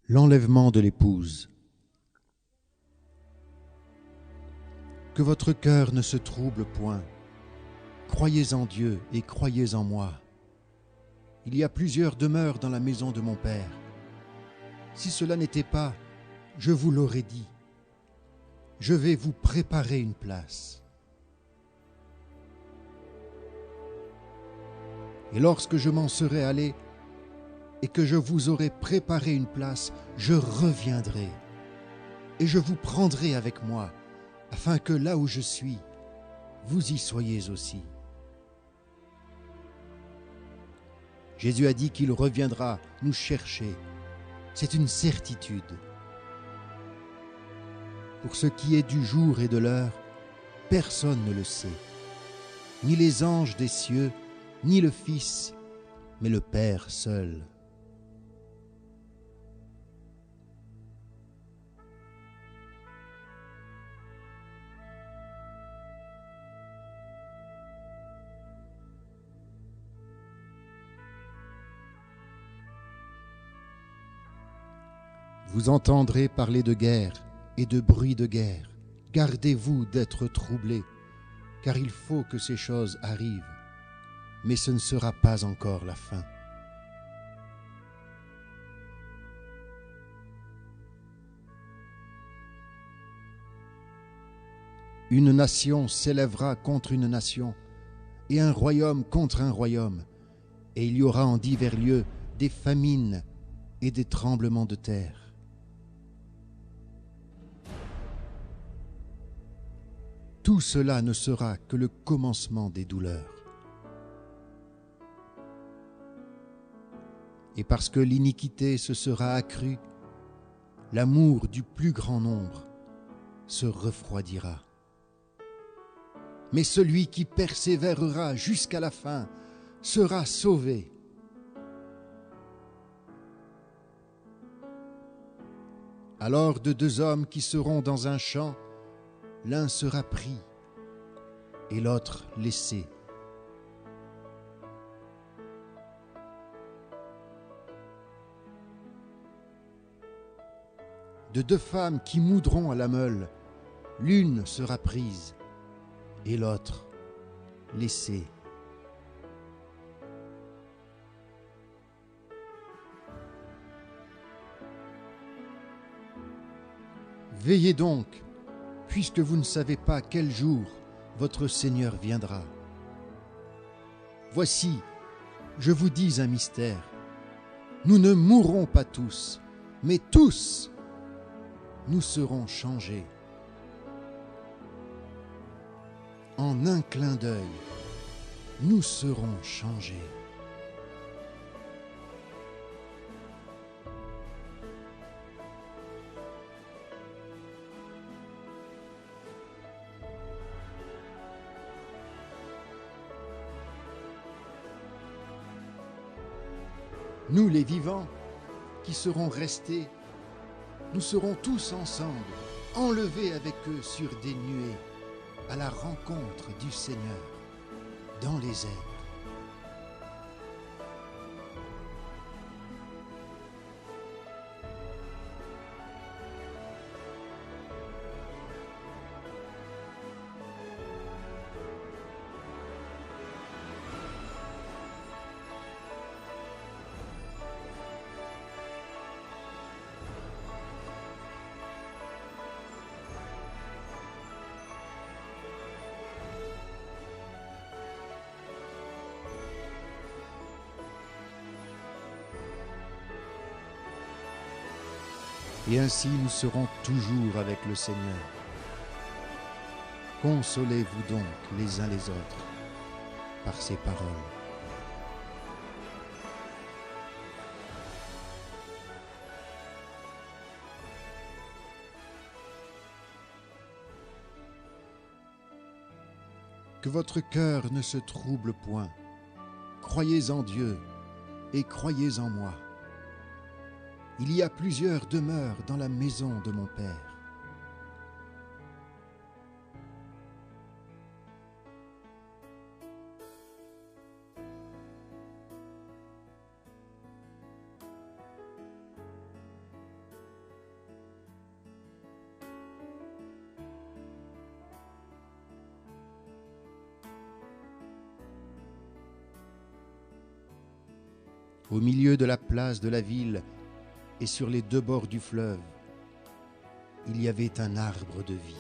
L'enlèvement de l'épouse. Que votre cœur ne se trouble point. Croyez en Dieu et croyez en moi. Il y a plusieurs demeures dans la maison de mon Père. Si cela n'était pas, je vous l'aurais dit. Je vais vous préparer une place. Et lorsque je m'en serai allé et que je vous aurai préparé une place, je reviendrai et je vous prendrai avec moi, afin que là où je suis, vous y soyez aussi. Jésus a dit qu'il reviendra nous chercher. C'est une certitude. Pour ce qui est du jour et de l'heure, personne ne le sait, ni les anges des cieux, ni le Fils, mais le Père seul. Vous entendrez parler de guerre et de bruit de guerre. Gardez-vous d'être troublés, car il faut que ces choses arrivent, mais ce ne sera pas encore la fin. Une nation s'élèvera contre une nation, et un royaume contre un royaume, et il y aura en divers lieux des famines et des tremblements de terre. Tout cela ne sera que le commencement des douleurs. Et parce que l'iniquité se sera accrue, l'amour du plus grand nombre se refroidira. Mais celui qui persévérera jusqu'à la fin sera sauvé. Alors de deux hommes qui seront dans un champ, l'un sera pris et l'autre laissé. De deux femmes qui moudront à la meule, l'une sera prise et l'autre laissée. Veillez donc, puisque vous ne savez pas quel jour votre Seigneur viendra. Voici, je vous dis un mystère. Nous ne mourrons pas tous, mais tous, nous serons changés. En un clin d'œil, nous serons changés. Nous les vivants qui serons restés, nous serons tous ensemble, enlevés avec eux sur des nuées, à la rencontre du Seigneur dans les airs. Et ainsi nous serons toujours avec le Seigneur. Consolez-vous donc les uns les autres par ces paroles. Que votre cœur ne se trouble point. Croyez en Dieu et croyez en moi. Il y a plusieurs demeures dans la maison de mon Père. Au milieu de la place de la ville et sur les deux bords du fleuve, il y avait un arbre de vie.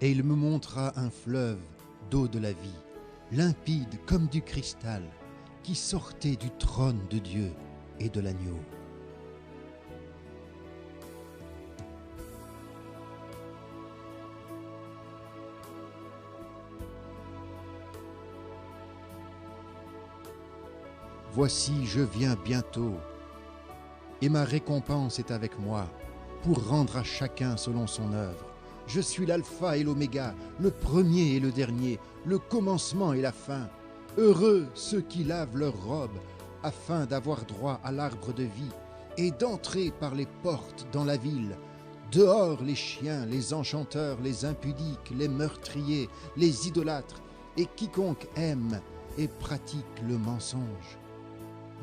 Et il me montra un fleuve d'eau de la vie, limpide comme du cristal, qui sortait du trône de Dieu et de l'agneau. Voici, je viens bientôt, et ma récompense est avec moi, pour rendre à chacun selon son œuvre. Je suis l'alpha et l'oméga, le premier et le dernier, le commencement et la fin. Heureux ceux qui lavent leurs robes, afin d'avoir droit à l'arbre de vie, et d'entrer par les portes dans la ville. Dehors les chiens, les enchanteurs, les impudiques, les meurtriers, les idolâtres, et quiconque aime et pratique le mensonge.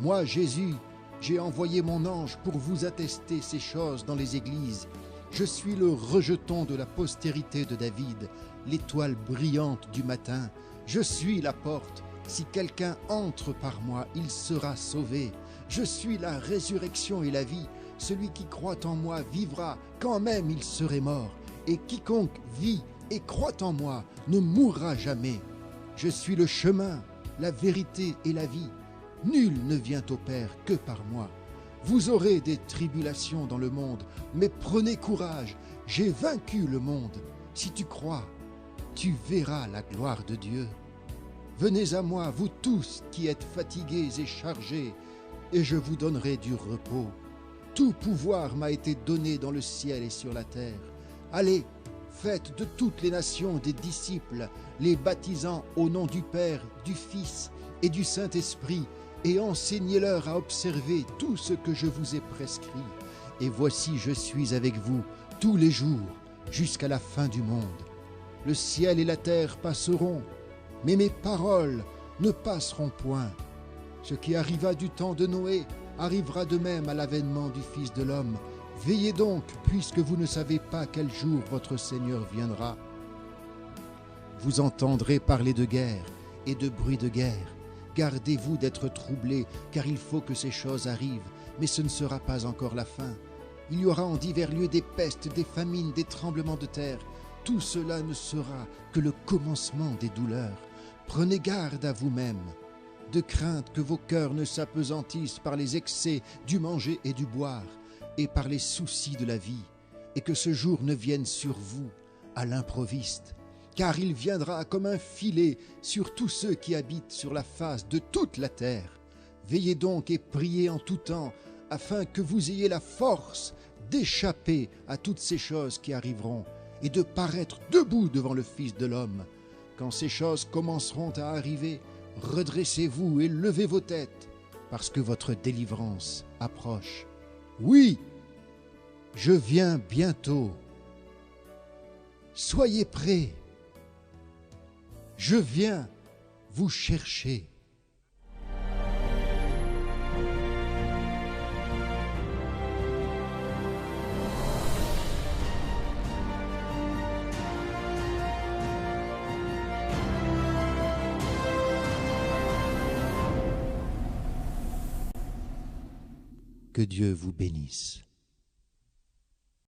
Moi, Jésus, j'ai envoyé mon ange pour vous attester ces choses dans les églises. Je suis le rejeton de la postérité de David, l'étoile brillante du matin. Je suis la porte. Si quelqu'un entre par moi, il sera sauvé. Je suis la résurrection et la vie. Celui qui croit en moi vivra, quand même il serait mort. Et quiconque vit et croit en moi ne mourra jamais. Je suis le chemin, la vérité et la vie. Nul ne vient au Père que par moi. Vous aurez des tribulations dans le monde, mais prenez courage, j'ai vaincu le monde. Si tu crois, tu verras la gloire de Dieu. Venez à moi, vous tous qui êtes fatigués et chargés, et je vous donnerai du repos. Tout pouvoir m'a été donné dans le ciel et sur la terre. Allez, faites de toutes les nations des disciples, les baptisant au nom du Père, du Fils et du Saint-Esprit, et enseignez-leur à observer tout ce que je vous ai prescrit. Et voici, je suis avec vous tous les jours, jusqu'à la fin du monde. Le ciel et la terre passeront, mais mes paroles ne passeront point. Ce qui arriva du temps de Noé arrivera de même à l'avènement du Fils de l'homme. Veillez donc, puisque vous ne savez pas quel jour votre Seigneur viendra. Vous entendrez parler de guerre et de bruit de guerre. Gardez-vous d'être troublés, car il faut que ces choses arrivent, mais ce ne sera pas encore la fin. Il y aura en divers lieux des pestes, des famines, des tremblements de terre. Tout cela ne sera que le commencement des douleurs. Prenez garde à vous-mêmes, de crainte que vos cœurs ne s'apesantissent par les excès du manger et du boire, et par les soucis de la vie, et que ce jour ne vienne sur vous à l'improviste. Car il viendra comme un filet sur tous ceux qui habitent sur la face de toute la terre. Veillez donc et priez en tout temps, afin que vous ayez la force d'échapper à toutes ces choses qui arriveront, et de paraître debout devant le Fils de l'homme. Quand ces choses commenceront à arriver, redressez-vous et levez vos têtes, parce que votre délivrance approche. Oui, je viens bientôt. Soyez prêts. Je viens vous chercher. Que Dieu vous bénisse.